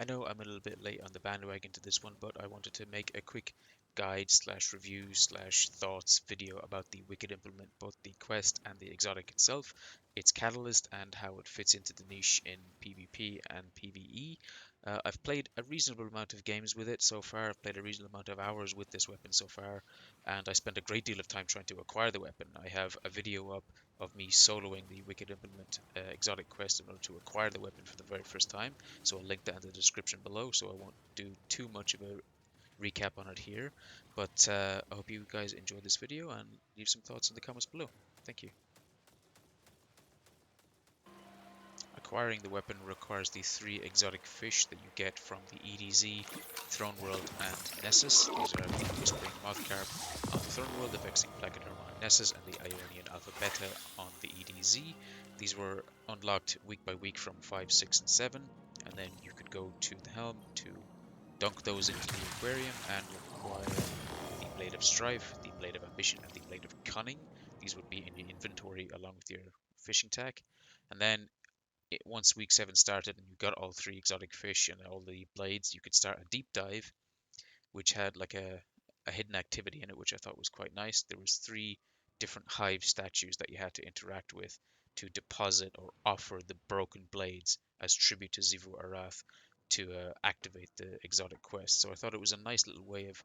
I know I'm a little bit late on the bandwagon to this one, but I wanted to make a quick guide slash review slash thoughts video about the Wicked implement, both the quest and the exotic itself, its catalyst, and how it fits into the niche in PvP and PvE. I've played a reasonable amount of games with it so far. I've played a reasonable amount of hours with this weapon so far, and I spent a great deal of time trying to acquire the weapon. I have a video up of me soloing the Wicked implement exotic quest in order to acquire the weapon for the very first time. So I'll link that in the description below, so I won't do too much of a recap on it here. But I hope you guys enjoy this video and leave some thoughts in the comments below. Thank you. Acquiring the weapon requires the 3 exotic fish that you get from the EDZ, Throne World, and Nessus. These are the Whispering Mothcarp on the Throne World, the Vexing Placoderm on Nessus, and the Ionian Alpha Beta on the EDZ. These were unlocked week by week from 5, 6, and 7, and then you could go to the Helm to dunk those into the aquarium and acquire the Blade of Strife, the Blade of Ambition, and the Blade of Cunning. These would be in your inventory along with your fishing tack. And then once week 7 started and you got all 3 exotic fish and all the blades, you could start a deep dive, which had like a hidden activity in it, which I thought was quite nice. There was 3 different hive statues that you had to interact with to deposit or offer the broken blades as tribute to Xivu Arath to activate the exotic quest. So I thought it was a nice little way of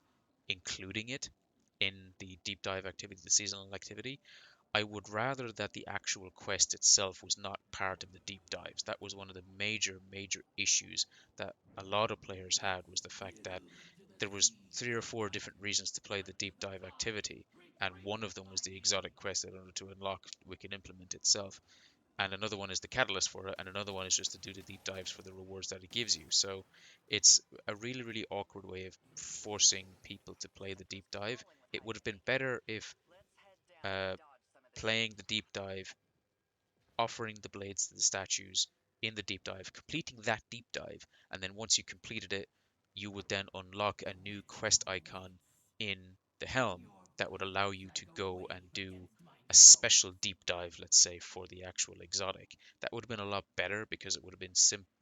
including it in the deep dive activity, the seasonal activity. I would rather that the actual quest itself was not part of the deep dives. That was one of the major issues that a lot of players had, was the fact that there was 3 or 4 different reasons to play the deep dive activity, and one of them was the exotic quest in order to unlock Wicked Implement itself, and another one is the catalyst for it, and another one is just to do the deep dives for the rewards that it gives you. So it's a really awkward way of forcing people to play the deep dive. It would have been better if uh, playing the deep dive, offering the blades to the statues in the deep dive, completing that deep dive, and then once you completed it, you would then unlock a new quest icon in the helm that would allow you to go and do a special deep dive, let's say, for the actual exotic. That would have been a lot better because it would have been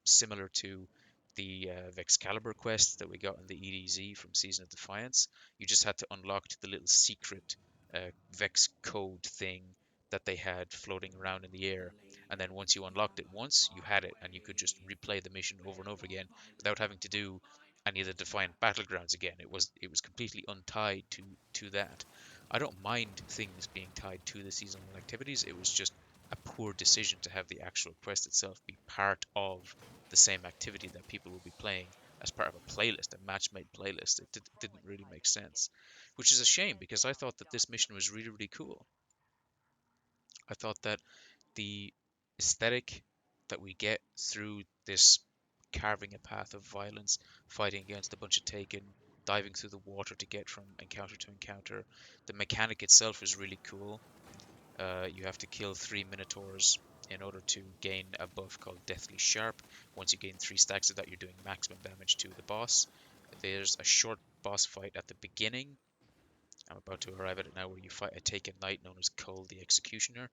similar to the Vexcalibur quest that we got in the EDZ from Season of Defiance. You just had to unlock the little secret Vex code thing that they had floating around in the air. And then once you unlocked it once, you had it, and you could just replay the mission over and over again without having to do any of the Defiant Battlegrounds again. It was completely untied to that. I don't mind things being tied to the seasonal activities. It was just a poor decision to have the actual quest itself be part of the same activity that people will be playing as part of a playlist, a match-made playlist. It didn't really make sense, which is a shame because I thought that this mission was really cool. I thought that the aesthetic that we get through this carving a path of violence, fighting against a bunch of Taken, diving through the water to get from encounter to encounter. The mechanic itself is really cool. You have to kill 3 Minotaurs in order to gain a buff called Deathly Sharp. Once you gain 3 stacks of that, you're doing maximum damage to the boss. There's a short boss fight at the beginning. I'm about to arrive at it now, where you fight a Taken Knight known as Cole the Executioner.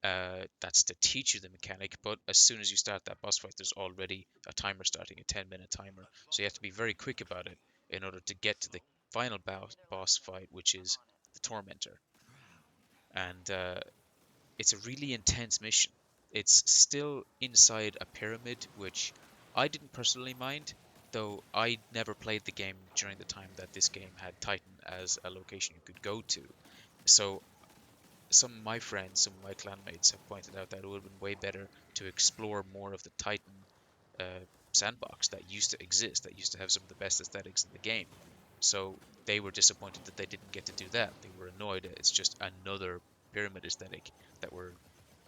That's to teach you the mechanic, but as soon as you start that boss fight, there's already a timer starting, a 10-minute timer. So you have to be very quick about it in order to get to the final boss fight, which is the Tormentor. And it's a really intense mission. It's still inside a pyramid, which I didn't personally mind, though I never played the game during the time that this game had Titan as a location you could go to. So some of my friends, some of my clanmates have pointed out that it would have been way better to explore more of the Titan sandbox that used to exist, that used to have some of the best aesthetics in the game. So they were disappointed that they didn't get to do that. They were annoyed that it's just another pyramid aesthetic that we're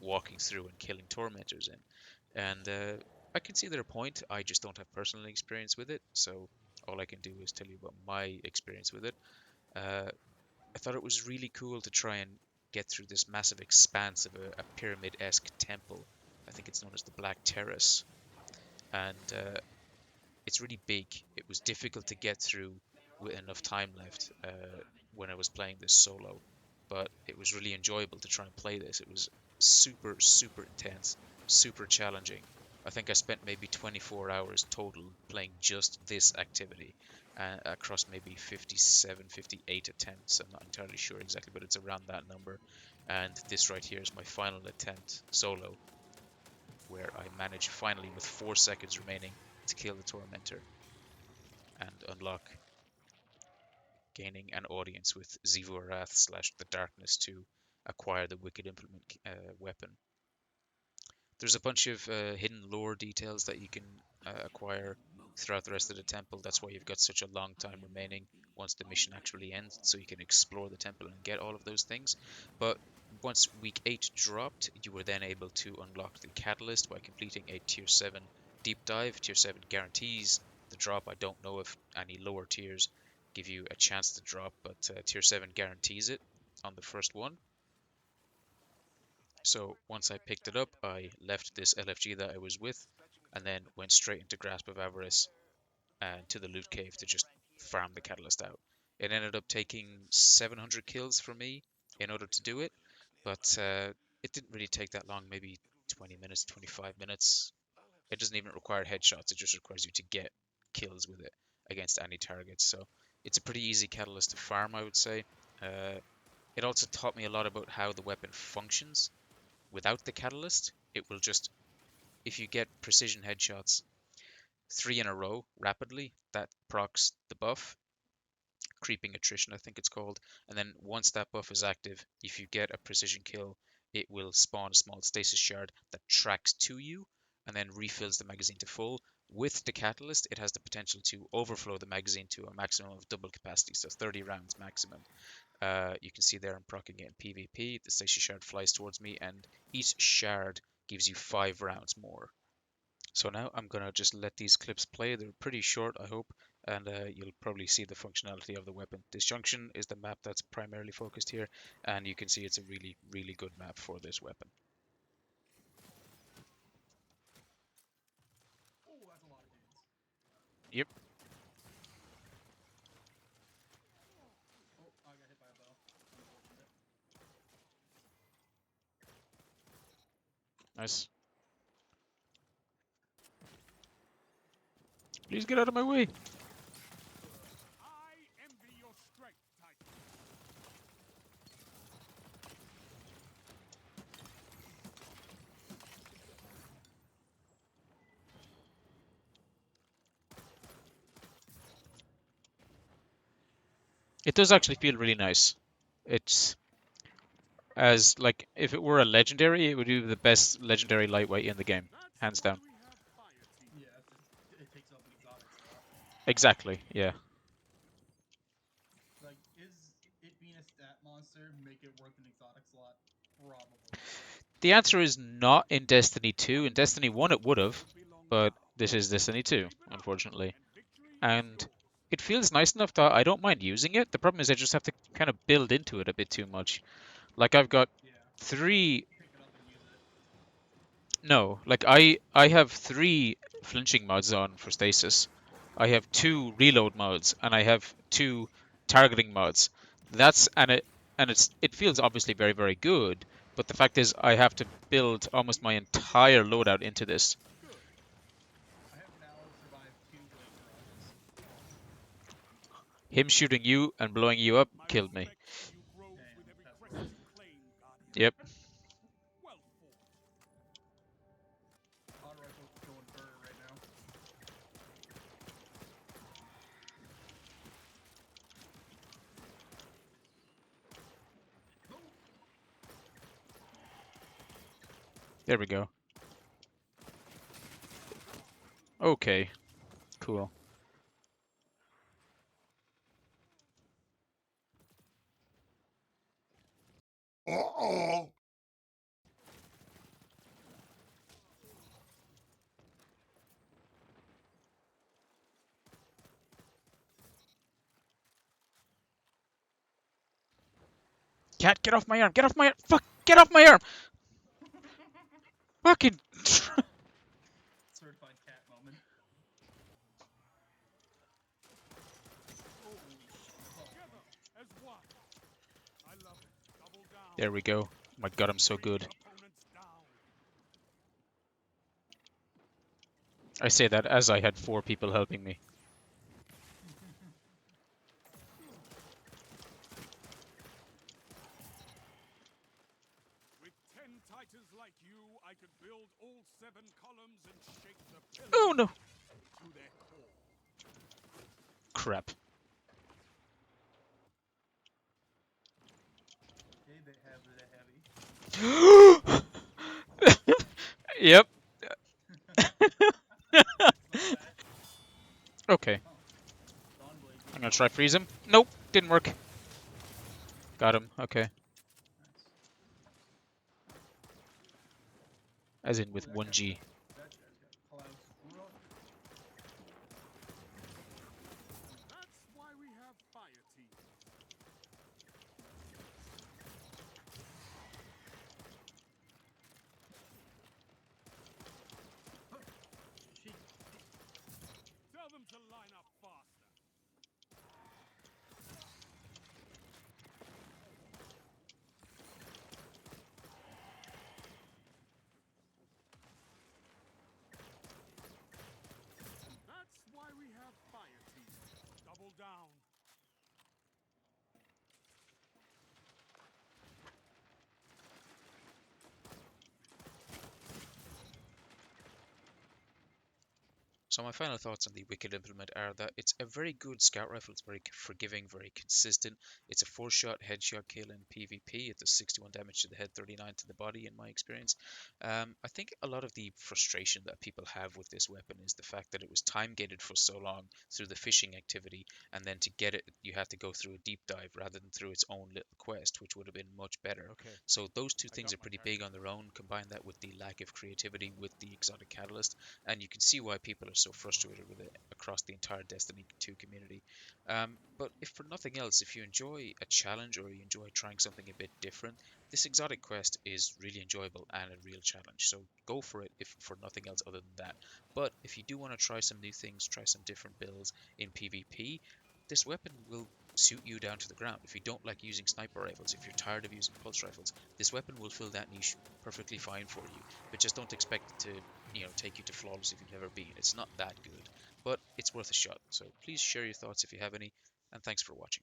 walking through and killing tormentors in. And I can see their point. I just don't have personal experience with it, so all I can do is tell you about my experience with it. Uh, I thought it was really cool to try and get through this massive expanse of a pyramid-esque temple. I think it's known as the Black Terrace, and it's really big. It was difficult to get through with enough time left when I was playing this solo, but it was really enjoyable to try and play this. It was super intense, super challenging, I think I spent maybe 24 hours total playing just this activity across maybe 57, 58 attempts. I'm not entirely sure exactly, but it's around that number. And this right here is my final attempt solo, where I manage finally with 4 seconds remaining to kill the Tormentor and unlock gaining an audience with Zivurath / the Darkness to acquire the Wicked Implement weapon. There's a bunch of hidden lore details that you can acquire throughout the rest of the temple. That's why you've got such a long time remaining once the mission actually ends, so you can explore the temple and get all of those things. But once week 8 dropped, you were then able to unlock the catalyst by completing a tier 7 deep dive. Tier 7 guarantees the drop. I don't know if any lower tiers give you a chance to drop, but tier 7 guarantees it on the first one. So once I picked it up, I left this LFG that I was with and then went straight into Grasp of Avarice and to the loot cave to just farm the catalyst out. It ended up taking 700 kills for me in order to do it, but it didn't really take that long, maybe 20 minutes, 25 minutes. It doesn't even require headshots, it just requires you to get kills with it against any targets. So it's a pretty easy catalyst to farm, I would say. It also taught me a lot about how the weapon functions. Without the catalyst, it will just, if you get precision headshots 3 in a row rapidly, that procs the buff, creeping attrition I think it's called, and then once that buff is active, if you get a precision kill, it will spawn a small stasis shard that tracks to you and then refills the magazine to full. With the catalyst, it has the potential to overflow the magazine to a maximum of double capacity, so 30 rounds maximum. You can see there I'm proccing it in PvP. The stasis shard flies towards me, and each shard gives you 5 rounds more. So now I'm gonna just let these clips play. They're pretty short, I hope, and you'll probably see the functionality of the weapon. Disjunction is the map that's primarily focused here, and you can see it's a really, really good map for this weapon. Oh, that's a lot of dudes. Yep. Oh, I got hit by a bow. Unfortunate. Nice. Please get out of my way. I envy your strength, Titan. It does actually feel really nice. It's as like if it were a legendary, it would be the best legendary lightweight in the game, That's hands why down. we have fire team. Yeah, it's just, it takes up an exotic slot. Exactly. Yeah. Like, is it being a stat monster make it worth an exotic slot? Probably. The answer is not in Destiny 2. In Destiny 1, it would have, You belong but now. this is Destiny 2, Keep it up, unfortunately. and victory is And yours. it feels nice enough that I don't mind using it. The problem is I just have to kind of build into it a bit too much. Like I've got Yeah. three, Pick it up and use it. no, like I have 3 flinching mods on for stasis. I have 2 reload mods and I have 2 targeting mods. That's it feels obviously very very good, but the fact is I have to build almost my entire loadout into this. Good. I have now survived 2 blade barrages. Him shooting you and blowing you up My killed me. respect for you grows Damn, with every that's crest rough. you claim, Guardian. Yep. Well fought. Auto rifle going burr right now. Oh! There we go. Okay, cool. Uh-oh. Cat, get off my arm! Get off my arm! Fuck! Get off my arm! Fucking. Certified cat moment. Oh, that's all Together one. as one. I love it. Double down. There we go. Oh my god, I'm so Bring good. opponents down. I say that as I had 4 people helping me. With 10 titans like you, I could build all 7 columns and shake the Oh pillars no! to their core. Crap. Okay, they have the heavy. Yep. It's not bad. Okay. Oh, Dawnblade I'm goes gonna try down. freeze him. Nope, didn't work. Got him. Okay. Nice. As in Ooh, with that one guy's got G. Klaus Ruck. That's why we have fire teams. Huh. Shit. Tell them to line up faster. That's why we have fire teams. Double down. So my final thoughts on the Wicked implement are that it's a very good scout rifle. It's very forgiving, very consistent. It's a 4-shot headshot kill in PvP. It does 61 damage to the head, 39 to the body, in my experience. I think a lot of the frustration that people have with this weapon is the fact that it was time gated for so long through the fishing activity, and then to get it, you had to go through a deep dive rather than through its own little quest, which would have been much better. Okay, So those two I things got are my pretty big target. on their own. Combine that with the lack of creativity with the exotic catalyst, and you can see why people are so frustrated with it across the entire Destiny 2 community. But if for nothing else, if you enjoy a challenge or you enjoy trying something a bit different, this exotic quest is really enjoyable and a real challenge. So go for it if for nothing else other than that. But if you do want to try some new things, try some different builds in PvP, this weapon will suit you down to the ground. If you don't like using sniper rifles, if you're tired of using pulse rifles, this weapon will fill that niche perfectly fine for you. But just don't expect it to take you to flawless if you've never been. It's not that good, but it's worth a shot. So please share your thoughts if you have any, and thanks for watching.